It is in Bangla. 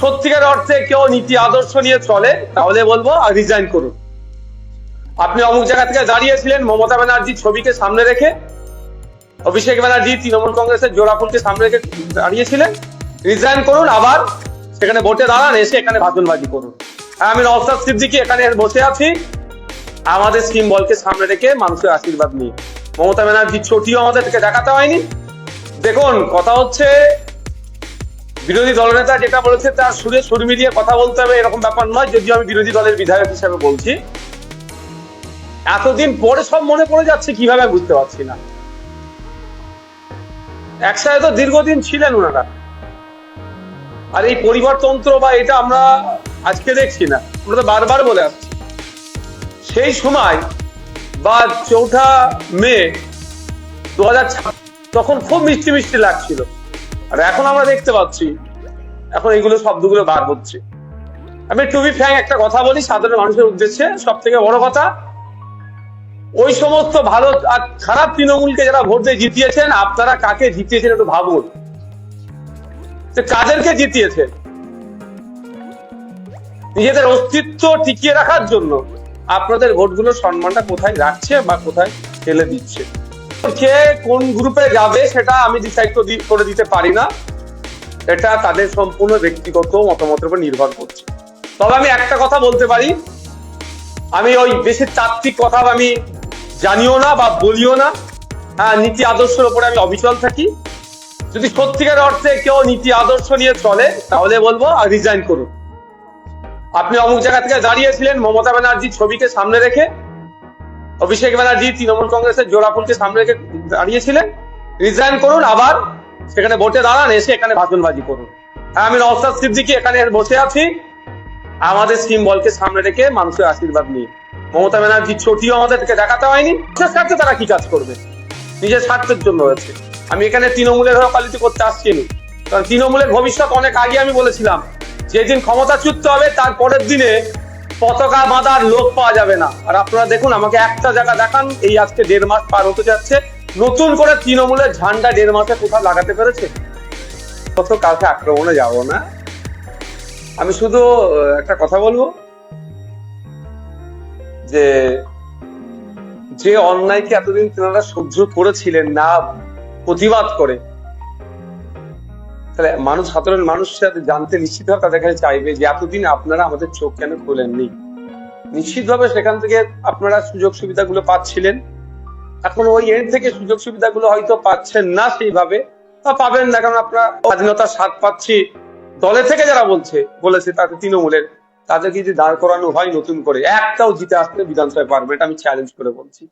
সত্যিকার অর্থে কেউ নীতি আদর্শ নিয়ে চলে তাহলে বলবো রিজাইন করুন। আপনি অমুক জায়গা থেকে দাঁড়িয়েছিলেন মমতা ব্যানার্জির ছবিকে সামনে রেখে, অভিষেক ব্যানার্জি তৃণমূল কংগ্রেসের জোড়াফুলকে সামনে রেখে দাঁড়িয়েছিলেন, রিজাইন করুন, আবার সেখানে ভোটে দাঁড়ান, এসে এখানে ভাষণবাজি করুন। আমি নওশাদ সিদ্দিকী এখানে বসে আছি আমাদের সিম্বলকে সামনে রেখে মানুষের আশীর্বাদ নিয়ে। মমতা ব্যানার্জির ছটিও আমাদেরকে দেখাতে হয়নি। দেখুন, কথা হচ্ছে বিরোধী দলনেতা যেটা বলেছে তার সুরে সুর মিলিয়ে কথা বলতে হবে এরকম ব্যাপার নয়। যদিও আমি বিরোধী দলের বিধায়ক হিসেবে বলছি, এতদিন পরে সব মনে পড়ে যাচ্ছে কিভাবে বুঝতে পারছি না। একসাথে তো দীর্ঘদিন ছিলেন ওনারা, আর এই পরিবারতন্ত্র বা এটা আমরা আজকে দেখছি না, আমরা তো বারবার বলে আসছি। সেই সময় বা 4 মে 2026 তখন খুব মিষ্টি মিষ্টি লাগছিল, আর এখন আমরা দেখতে পাচ্ছি এখন এইগুলো শব্দগুলো বার হচ্ছে। আমি টু বি ফ্র্যাঙ্ক একটা কথা বলি সাধারণ মানুষের উদ্দেশ্যে, সব থেকে বড় কথা, ওই সমস্ত ভালো আর খারাপ তৃণমূলকে যারা ভোট দিয়ে জিতিয়েছেন, আপনারা কাকে জিতিয়েছেন একটু ভাবুন। কাদেরকে জিতিয়েছেন? নিজেদের অস্তিত্ব টিকিয়ে রাখার জন্য আপনাদের ভোটগুলোর সম্মানটা কোথায় রাখছে বা কোথায় ফেলে দিচ্ছে। কে কোন গ্রুপে যাবে সেটা আমি ডিসাইড করে দিতে পারি না, এটা তাদের সম্পূর্ণ ব্যক্তিগত মতামতের উপর নির্ভর করছে। তবে আমি একটা কথা বলতে পারি, আমি ওই বেশি তাত্ত্বিক কথা আমি জানিও না বা বলিও না। হ্যাঁ, নীতি আদর্শের উপরে আমি অবিচল থাকি। যদি সত্যিকার অর্থে কেউ নীতি আদর্শ নিয়ে চলে তাহলে বলবো রিজাইন করুন। আপনি অমুক জায়গা থেকে দাঁড়িয়েছিলেন মমতা ব্যানার্জির ছবিকে সামনে রেখে, অভিষেক ব্যানার্জি তৃণমূল কংগ্রেসের জোড়াফুলকে সামনে রেখে দাঁড়িয়েছিলেন, রিজাইন করুন, আবার সেখানে ভোটে দাঁড়ান, এসে এখানে ভাষণবাজি করুন। আমি নওশাদ সিদ্দিকী এখানে বসে আছি আমাদের সিম্বলকে সামনে রেখে মানুষের আশীর্বাদ নিয়ে। মমতা ব্যানার্জির ছটিও আমাদেরকে দেখাতে হয়নি। নিজের স্বার্থে তারা কি কাজ করবে? নিজের স্বার্থের জন্য হয়েছে। আমি এখানে তৃণমূলের হকালিতি করতে আসছি না, কারণ তৃণমূলের ভবিষ্যৎ অনেক আগে আমি বলেছিলাম, যেদিন ক্ষমতাচ্যুত হবে তার পরের দিনে পতাকা বাঁধার লোক পাওয়া যাবে না। আর আপনারা দেখুন, আমাকে একটা জায়গা দেখান, এই আজকে 1.5 মাস পার হতে যাচ্ছে, নতুন করে তৃণমূলের ঝান্ডা 1.5 মাসে কোথাও লাগাতে পেরেছে? কত কাউকে আক্রমণে যাব না। আমি শুধু একটা কথা বলবো, যে যে অন্যায়কে এতদিন তেনারা সহ্য করেছিলেন না প্রতিবাদ করে, তাহলে মানুষ, সাধারণ মানুষ জানতে নিশ্চিতভাবে তাদের কাছে চাইবে যে এতদিন আপনারা আমাদের চোখ কেন খোলেননি। নিশ্চিতভাবে সেখান থেকে আপনারা সুযোগ সুবিধাগুলো পাচ্ছিলেন, এখন ওই এন্ড থেকে সুযোগ সুবিধাগুলো হয়তো পাচ্ছেন না সেইভাবে, বা পাবেন না, কারণ আপনারা স্বাধীনতার স্বাদ পাচ্ছি দলে থেকে যারা বলেছে তাতে তৃণমূলের, তাদেরকে যদি দাঁড় করানো হয় নতুন করে, একটাও জিতে আসতে বিধানসভায় পারবে, এটা আমি চ্যালেঞ্জ করে বলছি।